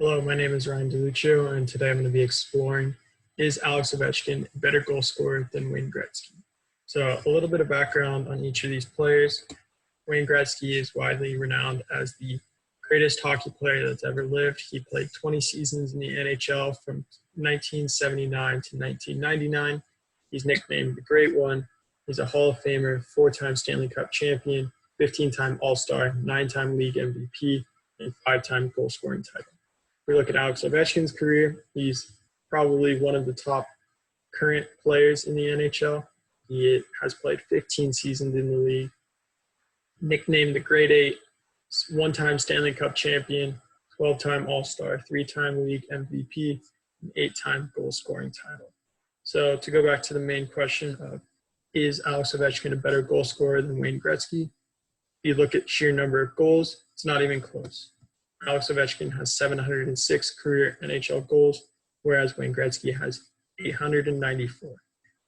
Hello, my name is Ryan DeLuccio, and today I'm going to be exploring, is Alex Ovechkin a better goal scorer than Wayne Gretzky? So a little bit of background on each of these players. Wayne Gretzky is widely renowned as the greatest hockey player that's ever lived. He played 20 seasons in the NHL from 1979 to 1999. He's nicknamed the Great One. He's a Hall of Famer, 4-time Stanley Cup champion, 15-time All-Star, 9-time League MVP, and 5-time goal-scoring title. If we look at Alex Ovechkin's career, he's probably one of the top current players in the NHL. He has played 15 seasons in the league, nicknamed the Great Eight, 1-time Stanley Cup champion, 12-time All-Star, 3-time League MVP, and 8-time goal-scoring title. So to go back to the main question of, is Alex Ovechkin a better goal scorer than Wayne Gretzky? If you look at sheer number of goals, it's not even close. Alex Ovechkin has 706 career NHL goals, whereas Wayne Gretzky has 894.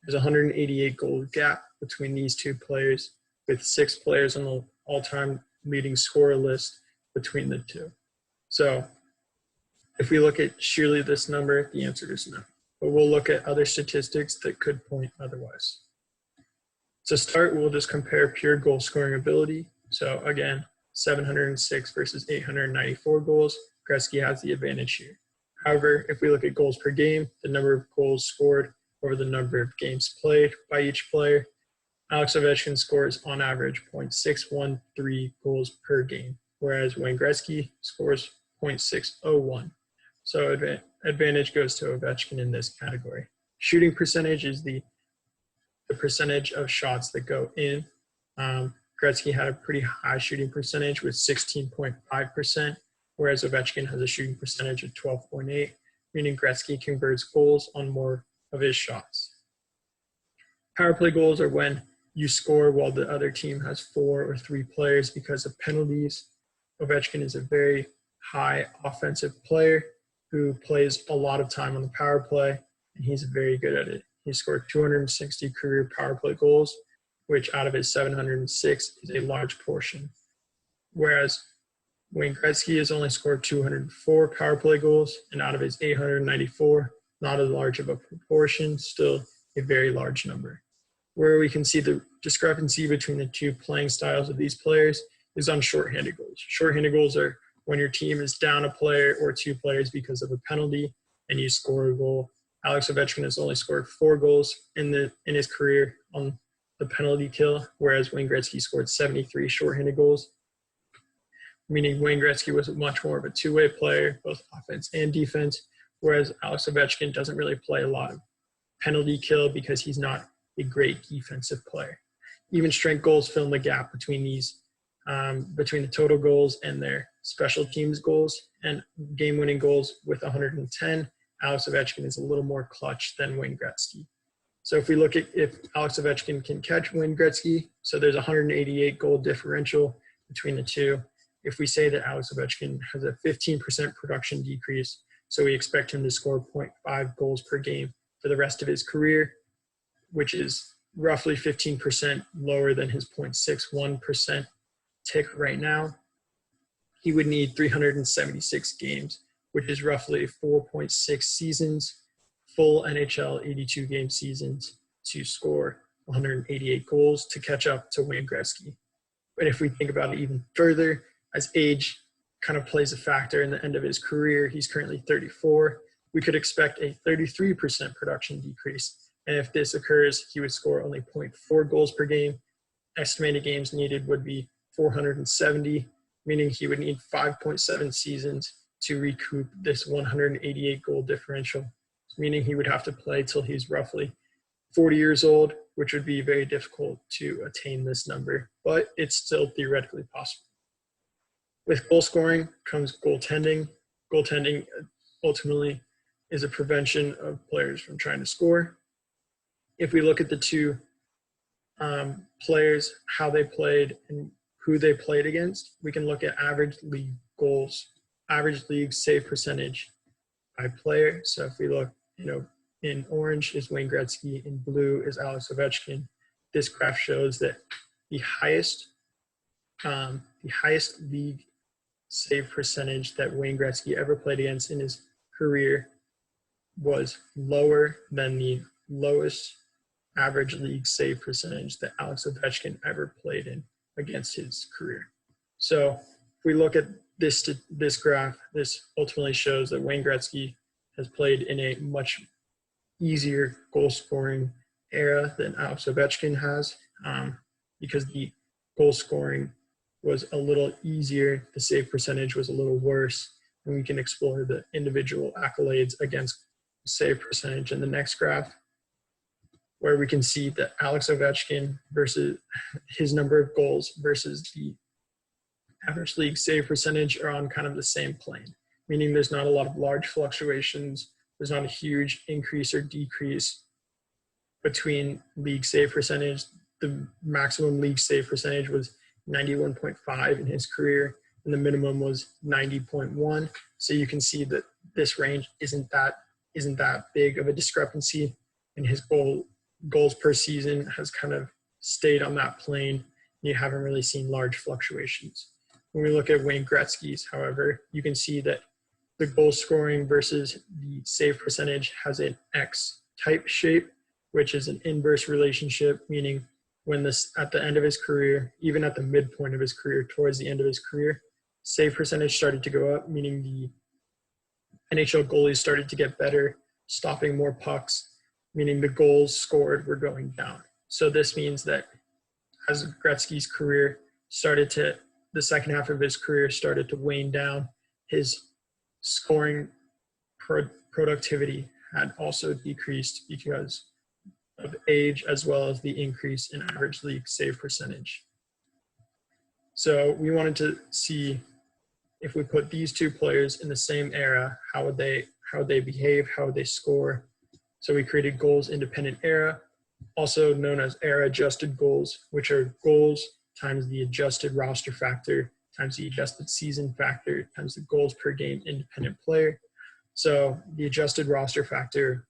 There's a 188 goal gap between these two players, with 6 players on the all-time leading scorer list between the two. So if we look at sheerly this number, the answer is no. But we'll look at other statistics that could point otherwise. To start, we'll just compare pure goal scoring ability. So again, 706 versus 894 goals. Gretzky has the advantage here. However, if we look at goals per game, the number of goals scored over the number of games played by each player, Alex Ovechkin scores on average 0.613 goals per game, whereas Wayne Gretzky scores 0.601. So advantage goes to Ovechkin in this category. Shooting percentage is the percentage of shots that go in. Gretzky had a pretty high shooting percentage with 16.5%, whereas Ovechkin has a shooting percentage of 12.8%, meaning Gretzky converts goals on more of his shots. Power play goals are when you score while the other team has 4 or 3 players because of penalties. Ovechkin is a very high offensive player who plays a lot of time on the power play, and he's very good at it. He scored 260 career power play goals, which out of his 706 is a large portion. Whereas Wayne Gretzky has only scored 204 power play goals, and out of his 894, not as large of a proportion, still a very large number. Where we can see the discrepancy between the two playing styles of these players is on shorthanded goals. Shorthanded goals are when your team is down a player or 2 players because of a penalty and you score a goal. Alex Ovechkin has only scored 4 goals in his career on the penalty kill, whereas Wayne Gretzky scored 73 shorthanded goals, meaning Wayne Gretzky was much more of a two-way player, both offense and defense, whereas Alex Ovechkin doesn't really play a lot of penalty kill because he's not a great defensive player. Even strength goals fill in the gap between these, between the total goals and their special teams goals, and game-winning goals with 110. Alex Ovechkin is a little more clutch than Wayne Gretzky. So if we look at if Alex Ovechkin can catch Wayne Gretzky, so there's a 188 goal differential between the two. If we say that Alex Ovechkin has a 15% production decrease, so we expect him to score 0.5 goals per game for the rest of his career, which is roughly 15% lower than his 0.61% tick right now, he would need 376 games, which is roughly 4.6 seasons, full NHL 82-game seasons, to score 188 goals to catch up to Wayne Gretzky. But if we think about it even further, as age kind of plays a factor in the end of his career, he's currently 34, we could expect a 33% production decrease. And if this occurs, he would score only 0.4 goals per game. Estimated games needed would be 470, meaning he would need 5.7 seasons to recoup this 188 goal differential, meaning he would have to play till he's roughly 40 years old, which would be very difficult to attain this number, but it's still theoretically possible. With goal scoring comes goaltending. Goaltending ultimately is a prevention of players from trying to score. If we look at the two players, how they played and who they played against, we can look at average league goals, average league save percentage by player. So if we look, in orange is Wayne Gretzky, in blue is Alex Ovechkin. This graph shows that the highest league save percentage that Wayne Gretzky ever played against in his career was lower than the lowest average league save percentage that Alex Ovechkin ever played in against his career. So if we look at this graph, this ultimately shows that Wayne Gretzky has played in a much easier goal scoring era than Alex Ovechkin has, because the goal scoring was a little easier, the save percentage was a little worse, and we can explore the individual accolades against save percentage in the next graph, where we can see that Alex Ovechkin versus his number of goals versus the average league save percentage are on kind of the same plane, meaning there's not a lot of large fluctuations. There's not a huge increase or decrease between league save percentage. The maximum league save percentage was 91.5 in his career, and the minimum was 90.1. So you can see that this range isn't that big of a discrepancy, and his goals per season has kind of stayed on that plane. You haven't really seen large fluctuations. When we look at Wayne Gretzky's, however, you can see that the goal scoring versus the save percentage has an X-type shape, which is an inverse relationship, meaning when at the end of his career, even at the midpoint of his career, towards the end of his career, save percentage started to go up, meaning the NHL goalies started to get better, stopping more pucks, meaning the goals scored were going down. So this means that as Gretzky's career the second half of his career started to wane down, his scoring productivity had also decreased because of age, as well as the increase in average league save percentage. So we wanted to see if we put these two players in the same era, how would they behave, how would they score. So we created goals independent era, also known as era adjusted goals, which are goals times the adjusted roster factor times the adjusted season factor times the goals per game independent player. So the adjusted roster factor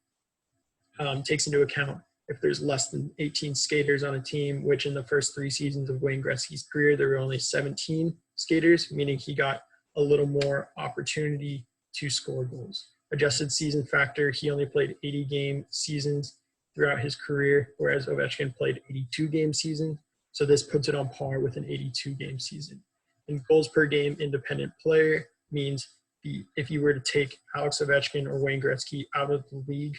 takes into account if there's less than 18 skaters on a team, which in the first 3 seasons of Wayne Gretzky's career, there were only 17 skaters, meaning he got a little more opportunity to score goals. Adjusted season factor, he only played 80 game seasons throughout his career, whereas Ovechkin played 82 game seasons. So this puts it on par with an 82 game season. And goals per game independent player means if you were to take Alex Ovechkin or Wayne Gretzky out of the league,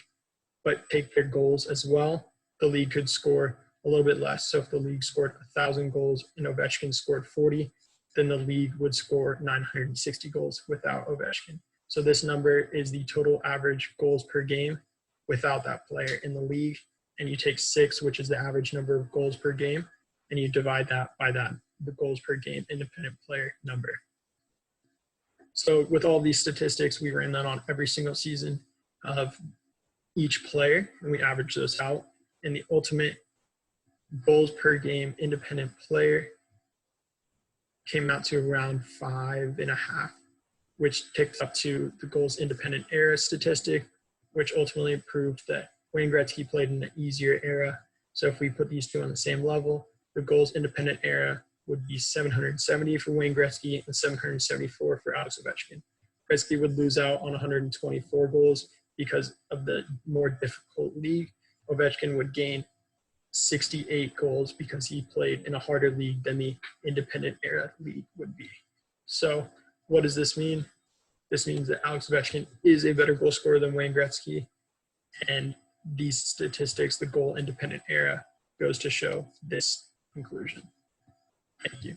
but take their goals as well, the league could score a little bit less. So if the league scored 1,000 goals and Ovechkin scored 40, then the league would score 960 goals without Ovechkin. So this number is the total average goals per game without that player in the league. And you take 6, which is the average number of goals per game, and you divide that by the goals per game independent player number. So with all these statistics, we ran that on every single season of each player, and we averaged those out. And the ultimate goals per game independent player came out to around 5.5, which ticked up to the goals independent era statistic, which ultimately proved that Wayne Gretzky played in an easier era. So if we put these two on the same level, the goals independent era would be 770 for Wayne Gretzky and 774 for Alex Ovechkin. Gretzky would lose out on 124 goals because of the more difficult league. Ovechkin would gain 68 goals because he played in a harder league than the independent era league would be. So what does this mean? This means that Alex Ovechkin is a better goal scorer than Wayne Gretzky. And these statistics, the goal independent era, goes to show this conclusion. Thank you.